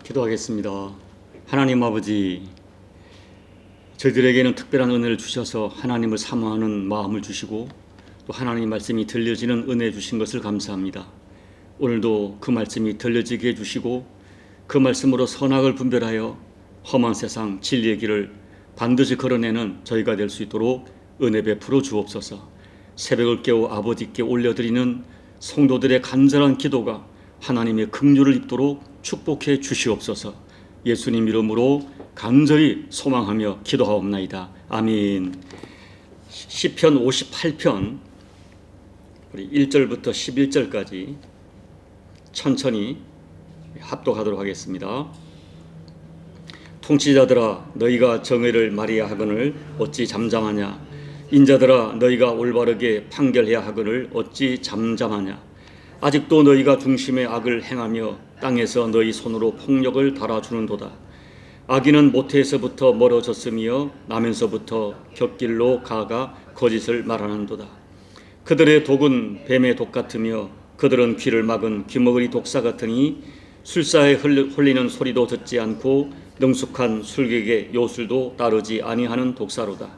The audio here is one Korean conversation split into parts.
기도하겠습니다. 하나님 아버지, 저희들에게는 특별한 은혜를 주셔서 하나님을 사모하는 마음을 주시고 또 하나님 말씀이 들려지는 은혜 주신 것을 감사합니다. 오늘도 그 말씀이 들려지게 해주시고 그 말씀으로 선악을 분별하여 험한 세상 진리의 길을 반드시 걸어내는 저희가 될 수 있도록 은혜 베풀어 주옵소서. 새벽을 깨워 아버지께 올려드리는 성도들의 간절한 기도가 하나님의 긍휼을 입도록 축복해 주시옵소서. 예수님 이름으로 간절히 소망하며 기도하옵나이다. 아멘. 시편 58편 우리 1절부터 11절까지 천천히 합독하도록 하겠습니다. 통치자들아, 너희가 정의를 말해야 하거늘 어찌 잠잠하냐? 인자들아, 너희가 올바르게 판결해야 하거늘 어찌 잠잠하냐? 아직도 너희가 중심에 악을 행하며 땅에서 너희 손으로 폭력을 달아주는도다. 악인은 모태에서부터 멀어졌으며 나면서부터 곁길로 가가 거짓을 말하는도다. 그들의 독은 뱀의 독 같으며 그들은 귀를 막은 귀머거리 독사 같으니 술사에 홀리는 소리도 듣지 않고 능숙한 술객의 요술도 따르지 아니하는 독사로다.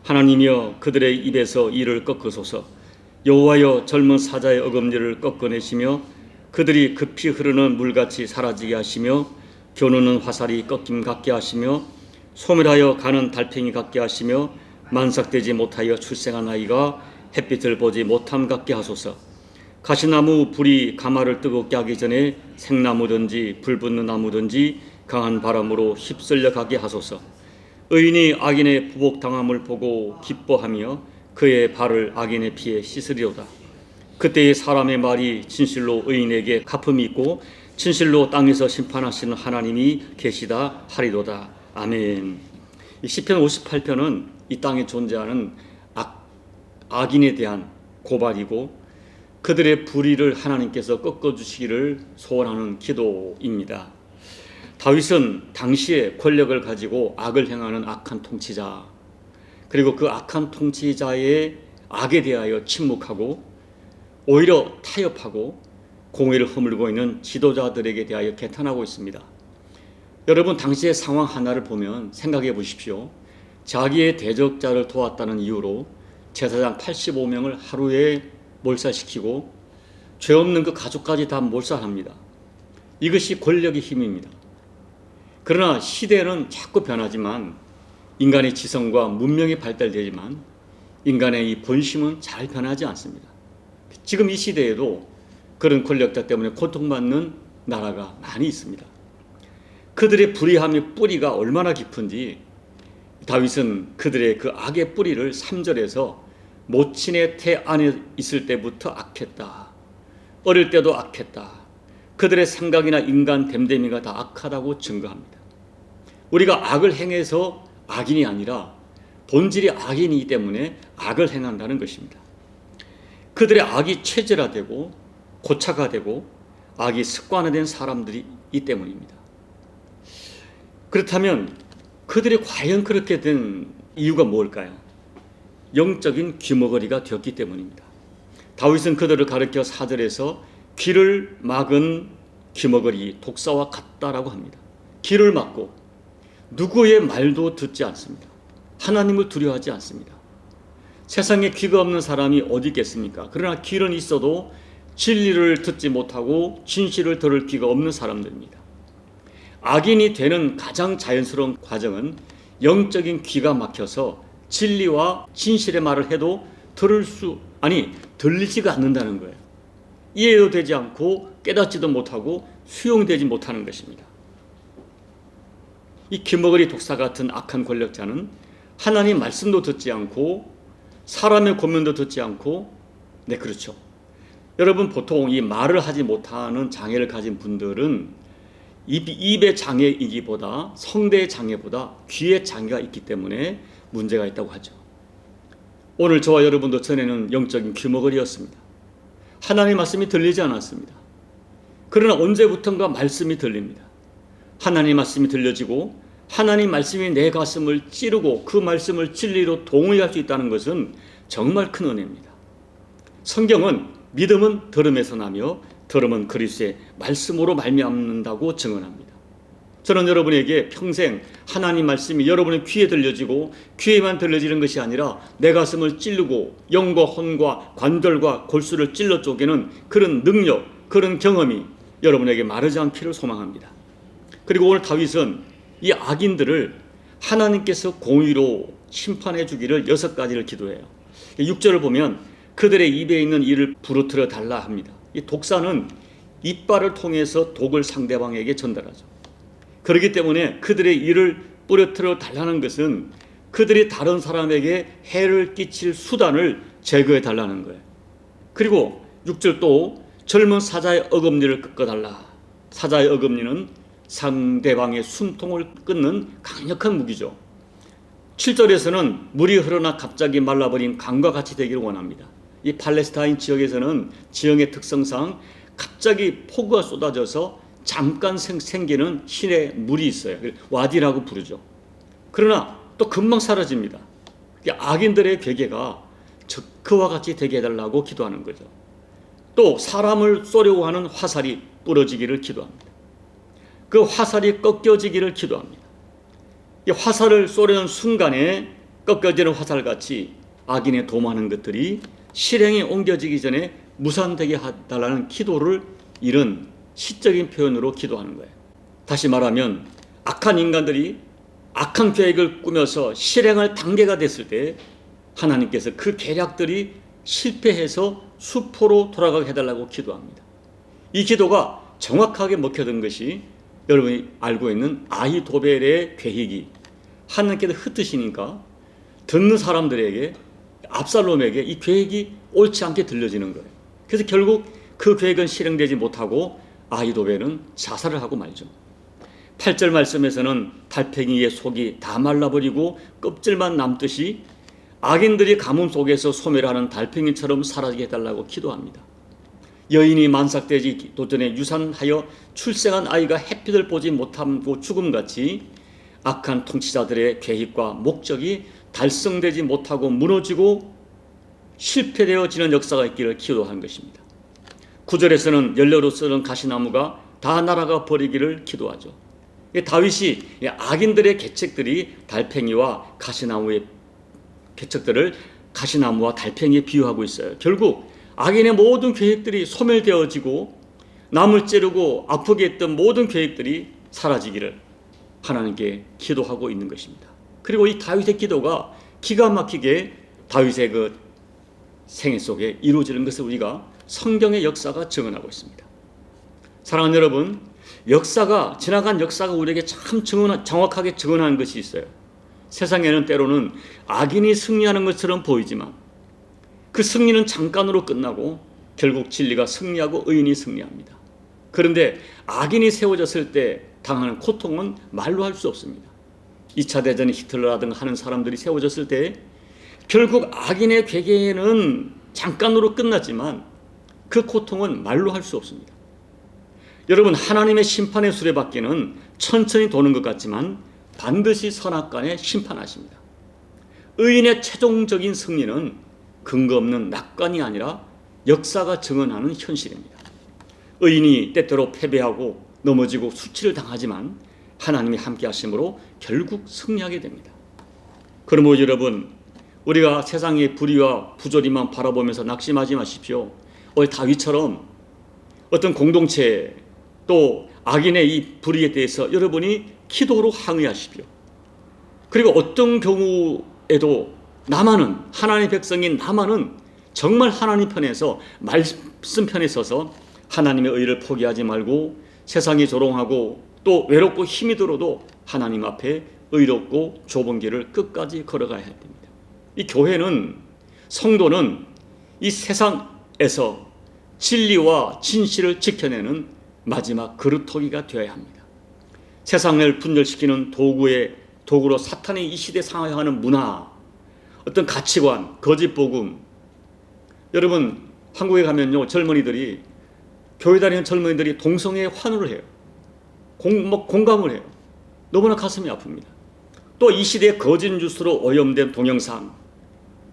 하나님이여, 그들의 입에서 이를 꺾으소서. 여호와여, 젊은 사자의 어금니를 꺾어내시며 그들이 급히 흐르는 물같이 사라지게 하시며 겨누는 화살이 꺾임 같게 하시며 소멸하여 가는 달팽이 같게 하시며 만삭되지 못하여 출생한 아이가 햇빛을 보지 못함 같게 하소서. 가시나무 불이 가마를 뜨겁게 하기 전에 생나무든지 불붙는 나무든지 강한 바람으로 휩쓸려 가게 하소서. 의인이 악인의 부복당함을 보고 기뻐하며 그의 발을 악인의 피에 씻으리로다. 그때의 사람의 말이 진실로 의인에게 갚음이 있고 진실로 땅에서 심판하시는 하나님이 계시다 하리로다. 아멘. 이 시편 58편은 이 땅에 존재하는 악인에 대한 고발이고 그들의 불의를 하나님께서 꺾어주시기를 소원하는 기도입니다. 다윗은 당시에 권력을 가지고 악을 행하는 악한 통치자, 그리고 그 악한 통치자의 악에 대하여 침묵하고 오히려 타협하고 공의를 허물고 있는 지도자들에게 대하여 개탄하고 있습니다. 여러분, 당시의 상황 하나를 보면 생각해 보십시오. 자기의 대적자를 도왔다는 이유로 제사장 85명을 하루에 몰살시키고 죄 없는 그 가족까지 다 몰살합니다. 이것이 권력의 힘입니다. 그러나 시대는 자꾸 변하지만 인간의 지성과 문명이 발달되지만 인간의 이 본심은 잘 변하지 않습니다. 지금 이 시대에도 그런 권력자 때문에 고통받는 나라가 많이 있습니다. 그들의 불의함의 뿌리가 얼마나 깊은지 다윗은 그들의 그 악의 뿌리를 3절에서 모친의 태 안에 있을 때부터 악했다. 어릴 때도 악했다. 그들의 생각이나 인간 됨됨이가 다 악하다고 증거합니다. 우리가 악을 행해서 악인이 아니라 본질이 악인이기 때문에 악을 행한다는 것입니다. 그들의 악이 체질화되고 고착화되고 악이 습관화된 사람들이기 때문입니다. 그렇다면 그들이 과연 그렇게 된 이유가 뭘까요? 영적인 귀머거리가 되었기 때문입니다. 다윗은 그들을 가르쳐 4절에서 귀를 막은 귀머거리 독사와 같다라고 합니다. 귀를 막고 누구의 말도 듣지 않습니다. 하나님을 두려워하지 않습니다. 세상에 귀가 없는 사람이 어디 있겠습니까? 그러나 귀는 있어도 진리를 듣지 못하고 진실을 들을 귀가 없는 사람들입니다. 악인이 되는 가장 자연스러운 과정은 영적인 귀가 막혀서 진리와 진실의 말을 해도 들리지가 않는다는 거예요. 이해도 되지 않고 깨닫지도 못하고 수용되지 못하는 것입니다. 이 귀머거리 독사 같은 악한 권력자는 하나님 말씀도 듣지 않고 사람의 고면도 듣지 않고, 네, 그렇죠. 여러분, 보통 이 말을 하지 못하는 장애를 가진 분들은 입의 장애이기보다 성대의 장애보다 귀의 장애가 있기 때문에 문제가 있다고 하죠. 오늘 저와 여러분도 전에는 영적인 귀머거리였습니다. 하나님의 말씀이 들리지 않았습니다. 그러나 언제부턴가 말씀이 들립니다. 하나님 말씀이 들려지고 하나님 말씀이 내 가슴을 찌르고 그 말씀을 진리로 동의할 수 있다는 것은 정말 큰 은혜입니다. 성경은 믿음은 들음에서 나며 들음은 그리스도의 말씀으로 말미암는다고 증언합니다. 저는 여러분에게 평생 하나님 말씀이 여러분의 귀에 들려지고 귀에만 들려지는 것이 아니라 내 가슴을 찌르고 영과 혼과 관절과 골수를 찔러 쪼개는 그런 능력, 그런 경험이 여러분에게 마르지 않기를 소망합니다. 그리고 오늘 다윗은 이 악인들을 하나님께서 공의로 심판해 주기를 6가지를 기도해요. 6절을 보면 그들의 입에 있는 이를 부르트려 달라 합니다. 이 독사는 이빨을 통해서 독을 상대방에게 전달하죠. 그렇기 때문에 그들의 이를 부러뜨려 달라는 것은 그들이 다른 사람에게 해를 끼칠 수단을 제거해 달라는 거예요. 그리고 6절 또 젊은 사자의 어금니를 꺾어달라. 사자의 어금니는 상대방의 숨통을 끊는 강력한 무기죠. 7절에서는 물이 흐르나 갑자기 말라버린 강과 같이 되기를 원합니다. 이 팔레스타인 지역에서는 지형의 특성상 갑자기 폭우가 쏟아져서 잠깐 생기는 신의 물이 있어요. 와디라고 부르죠. 그러나 또 금방 사라집니다. 악인들의 괴계가 그와 같이 되게 해달라고 기도하는 거죠. 또 사람을 쏘려고 하는 화살이 부러지기를 기도합니다. 그 화살이 꺾여지기를 기도합니다. 이 화살을 쏘려는 순간에 꺾여지는 화살같이 악인의 도모하는 것들이 실행에 옮겨지기 전에 무산되게 해달라는 기도를 이런 시적인 표현으로 기도하는 거예요. 다시 말하면 악한 인간들이 악한 계획을 꾸며서 실행할 단계가 됐을 때 하나님께서 그 계략들이 실패해서 수포로 돌아가게 해달라고 기도합니다. 이 기도가 정확하게 먹혀든 것이 여러분이 알고 있는 아히도벨의 계획이 하나님께서 흩으시니까 듣는 사람들에게 압살롬에게 이 계획이 옳지 않게 들려지는 거예요. 그래서 결국 그 계획은 실행되지 못하고 아히도벨은 자살을 하고 말죠. 8절 말씀에서는 달팽이의 속이 다 말라버리고 껍질만 남듯이 악인들이 가뭄 속에서 소멸하는 달팽이처럼 사라지게 해달라고 기도합니다. 여인이 만삭되지 도전에 유산하여 출생한 아이가 햇빛을 보지 못하고 죽음같이 악한 통치자들의 계획과 목적이 달성되지 못하고 무너지고 실패되어지는 역사가 있기를 기도한 것입니다. 9절에서는 연료로 쓰는 가시나무가 다 날아가 버리기를 기도하죠. 다윗이 악인들의 계책들이 달팽이와 가시나무의 계책들을 가시나무와 달팽이에 비유하고 있어요. 결국 악인의 모든 계획들이 소멸되어지고 남을 찌르고 아프게 했던 모든 계획들이 사라지기를 하나님께 기도하고 있는 것입니다. 그리고 이 다윗의 기도가 기가 막히게 다윗의 그 생애 속에 이루어지는 것을 우리가 성경의 역사가 증언하고 있습니다. 사랑하는 여러분, 지나간 역사가 우리에게 참 정확하게 증언하는 것이 있어요. 세상에는 때로는 악인이 승리하는 것처럼 보이지만 그 승리는 잠깐으로 끝나고 결국 진리가 승리하고 의인이 승리합니다. 그런데 악인이 세워졌을 때 당하는 고통은 말로 할 수 없습니다. 2차 대전 히틀러라든가 하는 사람들이 세워졌을 때 결국 악인의 괴계는 잠깐으로 끝났지만 그 고통은 말로 할 수 없습니다. 여러분, 하나님의 심판의 수레바퀴는 천천히 도는 것 같지만 반드시 선악간에 심판하십니다. 의인의 최종적인 승리는 근거 없는 낙관이 아니라 역사가 증언하는 현실입니다. 의인이 때때로 패배하고 넘어지고 수치를 당하지만 하나님이 함께 하심으로 결국 승리하게 됩니다. 그러므로 여러분, 우리가 세상의 불의와 부조리만 바라보면서 낙심하지 마십시오. 오늘 다윗처럼 어떤 공동체 또 악인의 이 불의에 대해서 여러분이 기도로 항의하십시오. 그리고 어떤 경우에도 나만은, 하나님의 백성인 나만은 정말 하나님 편에서, 말씀 편에 서서 하나님의 의를 포기하지 말고 세상이 조롱하고 또 외롭고 힘이 들어도 하나님 앞에 의롭고 좁은 길을 끝까지 걸어가야 됩니다. 이 교회는, 성도는 이 세상에서 진리와 진실을 지켜내는 마지막 그루터기가 되어야 합니다. 세상을 분열시키는 도구로 사탄이 이 시대에 상하여가는 문화, 어떤 가치관, 거짓 복음. 여러분, 한국에 가면요, 젊은이들이, 교회 다니는 젊은이들이 동성애에 환호를 해요. 공감을 해요. 너무나 가슴이 아픕니다. 또 이 시대의 거짓 뉴스로 오염된 동영상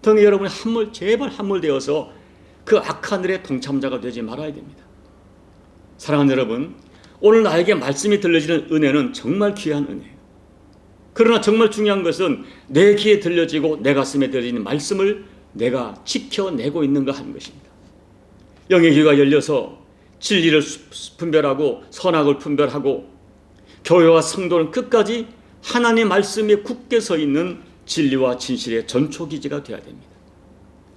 등에 여러분이 제발 함몰되어서 그 악한 일의 동참자가 되지 말아야 됩니다. 사랑하는 여러분, 오늘 나에게 말씀이 들려지는 은혜는 정말 귀한 은혜예요. 그러나 정말 중요한 것은 내 귀에 들려지고 내 가슴에 들려지는 말씀을 내가 지켜내고 있는가 하는 것입니다. 영의 귀가 열려서 진리를 분별하고 선악을 분별하고 교회와 성도는 끝까지 하나님의 말씀에 굳게 서 있는 진리와 진실의 전초기지가 되어야 됩니다.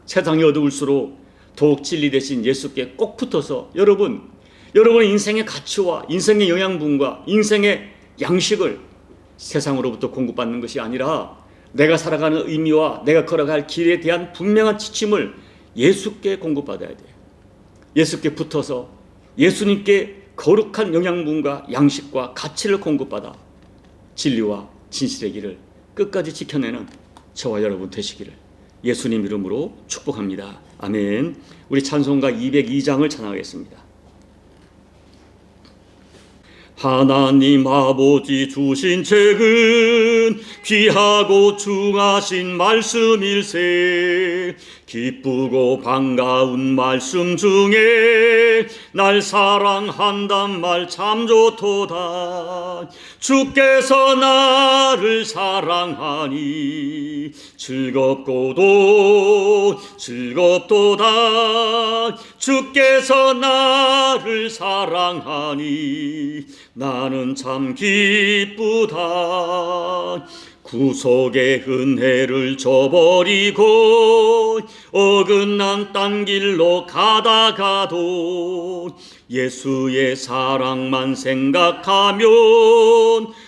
세상이 어두울수록 더욱 진리 대신 예수께 꼭 붙어서 여러분의 인생의 가치와 인생의 영양분과 인생의 양식을 세상으로부터 공급받는 것이 아니라 내가 살아가는 의미와 내가 걸어갈 길에 대한 분명한 지침을 예수께 공급받아야 돼요. 예수께 붙어서 예수님께 거룩한 영양분과 양식과 가치를 공급받아 진리와 진실의 길을 끝까지 지켜내는 저와 여러분 되시기를 예수님 이름으로 축복합니다. 아멘. 우리 찬송가 202장을 찬양하겠습니다. 하나님 아버지 주신 책은 귀하고 중하신 말씀일세. 기쁘고 반가운 말씀 중에 날 사랑한단 말 참 좋도다. 주께서 나를 사랑하니 즐겁고도 즐겁도다. 주께서 나를 사랑하니 나는 참 기쁘다. 구속의 은혜를 저버리고 어긋난 딴 길로 가다가도 예수의 사랑만 생각하면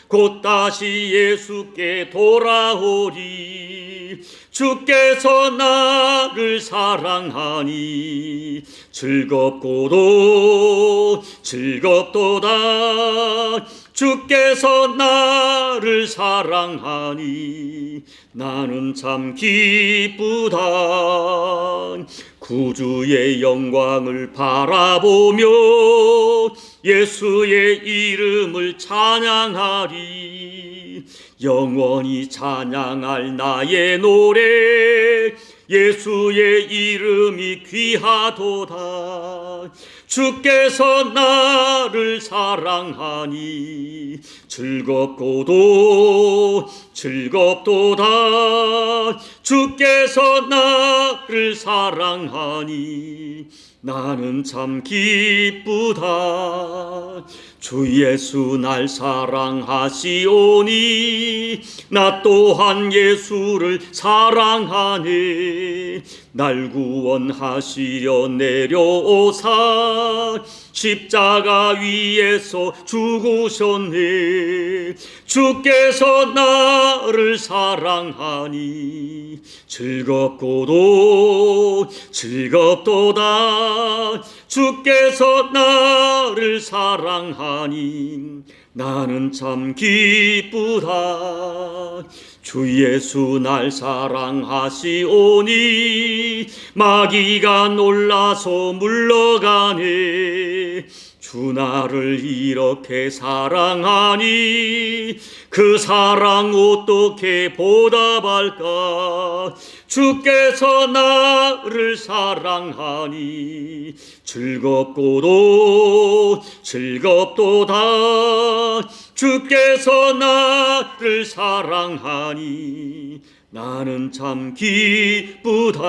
곧 다시 예수께 돌아오리. 주께서 나를 사랑하니 즐겁고도 즐겁도다. 주께서 나를 사랑하니 나는 참 기쁘다. 구주의 영광을 바라보며 예수의 이름을 찬양하리. 영원히 찬양할 나의 노래 예수의 이름이 귀하도다. 주께서 나를 사랑하니 즐겁고도 즐겁도다. 주께서 나를 사랑하니 나는 참 기쁘다. 주 예수 날 사랑하시오니 나 또한 예수를 사랑하네. 날 구원하시려 내려오사 십자가 위에서 죽으셨네. 주께서 나를 사랑하니 즐겁고도 즐겁도다. 주께서 나를 사랑하니 나는 참 기쁘다. 주 예수 날 사랑하시오니 마귀가 놀라서 물러가네. 주 나를 이렇게 사랑하니 그 사랑 어떻게 보답할까. 주께서 나를 사랑하니 즐겁고도 즐겁도다. 주께서 나를 사랑하니 나는 참 기쁘다.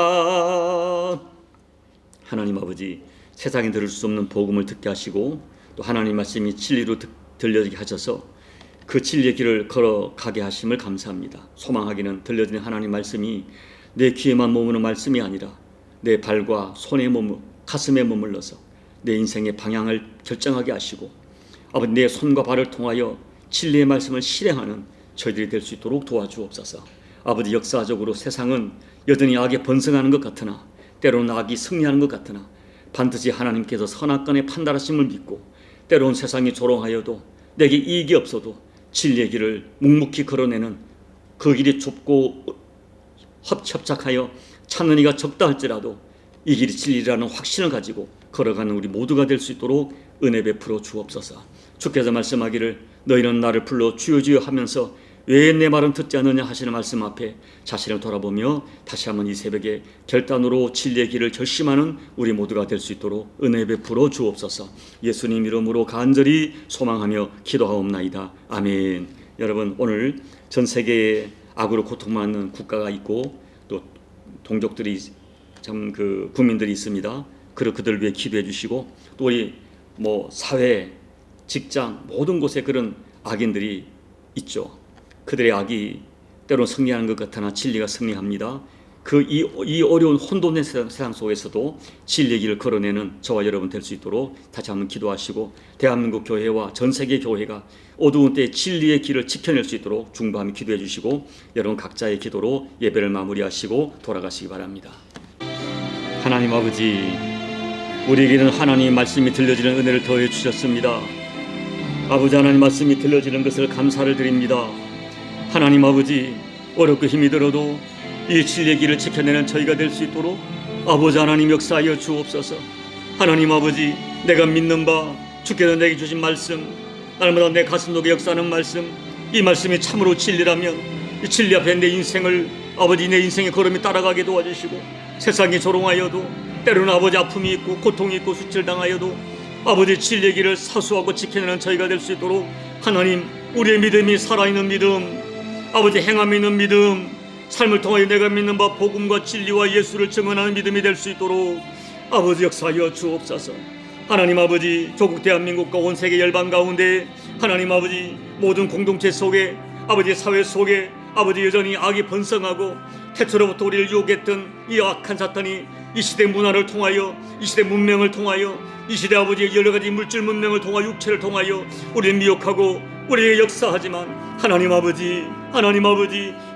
하나님 아버지, 세상에 들을 수 없는 복음을 듣게 하시고 또 하나님 말씀이 진리로 들려지게 하셔서 그 진리의 길을 걸어가게 하심을 감사합니다. 소망하기는 들려지는 하나님 말씀이 내 귀에만 머무는 말씀이 아니라 내 발과 손에 가슴에 머물러서 내 인생의 방향을 결정하게 하시고 아버지 내 손과 발을 통하여 진리의 말씀을 실행하는 저희들이 될 수 있도록 도와주옵소서. 아버지 역사적으로 세상은 여전히 악에 번성하는 것 같으나 때로는 악이 승리하는 것 같으나 반드시 하나님께서 선악간의 판단하심을 믿고 때로는 세상이 조롱하여도 내게 이익이 없어도 진리의 길을 묵묵히 걸어내는 그 길이 좁고 협착하여 찾는 이가 적다 할지라도 이 길이 진리라는 확신을 가지고 걸어가는 우리 모두가 될 수 있도록 은혜 베풀어 주옵소서. 주께서 말씀하기를 너희는 나를 불러 주여 주여 하면서 왜 내 말은 듣지 않느냐 하시는 말씀 앞에 자신을 돌아보며 다시 한번 이 새벽에 결단으로 진리의 길을 결심하는 우리 모두가 될 수 있도록 은혜 베풀어 주옵소서. 예수님 이름으로 간절히 소망하며 기도하옵나이다. 아멘. 여러분, 오늘 전 세계에 악으로 고통받는 국가가 있고 또 동족들이 참 국민들이 있습니다. 그들 위해 기도해 주시고, 또 우리 사회, 직장 모든 곳에 그런 악인들이 있죠. 그들의 악이 때로는 승리하는 것 같으나 진리가 승리합니다. 이 어려운 혼돈된 세상 속에서도 진리의 길을 걸어내는 저와 여러분 될 수 있도록 다시 한번 기도하시고, 대한민국 교회와 전 세계 교회가 어두운 때에 진리의 길을 지켜낼 수 있도록 중보하며 기도해 주시고, 여러분 각자의 기도로 예배를 마무리하시고 돌아가시기 바랍니다. 하나님 아버지, 우리에게는 하나님 말씀이 들려지는 은혜를 더해 주셨습니다. 아버지, 하나님 말씀이 들려지는 것을 감사를 드립니다. 하나님 아버지, 어렵고 힘이 들어도 이 진리의 길을 지켜내는 저희가 될 수 있도록 아버지 하나님 역사하여 주옵소서. 하나님 아버지, 내가 믿는 바 주께서 내게 주신 말씀, 날마다 내 가슴 속에 역사하는 말씀, 이 말씀이 참으로 진리라면 이 진리 앞에 내 인생을, 아버지 내 인생의 걸음이 따라가게 도와주시고, 세상이 조롱하여도 때로는 아버지 아픔이 있고 고통이 있고 수치를 당하여도 아버지 진리의 길을 사수하고 지켜내는 저희가 될 수 있도록 하나님, 우리의 믿음이 살아있는 믿음, 아버지 행함이 있는 믿음, 삶을 통하여 내가 믿는 바 복음과 진리와 예수를 증언하는 믿음이 될 수 있도록 아버지 역사하여 주옵소서. 하나님 아버지, 조국 대한민국과 온 세계 열방 가운데 하나님 아버지 모든 공동체 속에, 아버지 사회 속에 아버지 여전히 악이 번성하고 태초로부터 우리를 유혹했던 이 악한 사탄이 이 시대 문화를 통하여, 이 시대 문명을 통하여, 이 시대 아버지의 여러가지 물질 문명을 통하여 육체를 통하여 우리를 미혹하고 우리에게 역사하지만, 하나님 아버지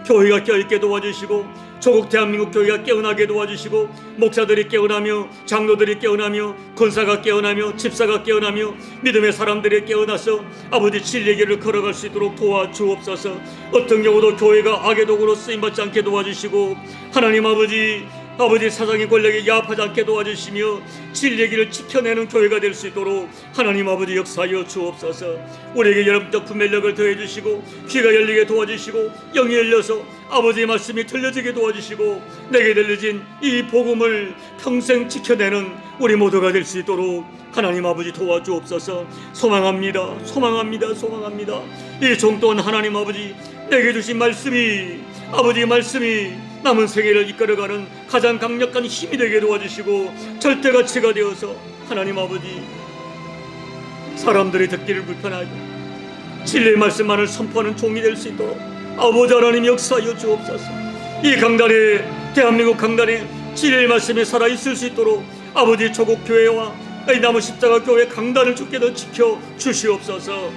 교회가 깨어있게 도와주시고, 조국 대한민국 교회가 깨어나게 도와주시고, 목사들이 깨어나며 장로들이 깨어나며 권사가 깨어나며 집사가 깨어나며 믿음의 사람들이 깨어나서 아버지 진리의 길을 걸어갈 수 있도록 도와주옵소서. 어떤 경우도 교회가 악의 도구로 쓰임받지 않게 도와주시고, 하나님 아버지 사상의 권력에 야합하지 않게 도와주시며 진리의 길을 지켜내는 교회가 될 수 있도록 하나님 아버지 역사하여 주옵소서. 우리에게 여러분적 분별력을 더해 주시고, 귀가 열리게 도와주시고, 영이 열려서 아버지의 말씀이 들려지게 도와주시고, 내게 들려진 이 복음을 평생 지켜내는 우리 모두가 될 수 있도록 하나님 아버지 도와주옵소서. 소망합니다. 이 종 또한 하나님 아버지 내게 주신 말씀이, 아버지의 말씀이 남은 생애를 이끌어가는 가장 강력한 힘이 되게 도와주시고, 절대가치가 되어서 하나님 아버지 사람들이 듣기를 불편하게 진리의 말씀만을 선포하는 종이 될 수 있도록 아버지 하나님 역사하여 주옵소서. 이 강단에, 대한민국 강단에 진리의 말씀이 살아있을 수 있도록 아버지 조국 교회와 이 남은 십자가 교회 강단을 주께서 지켜 주시옵소서.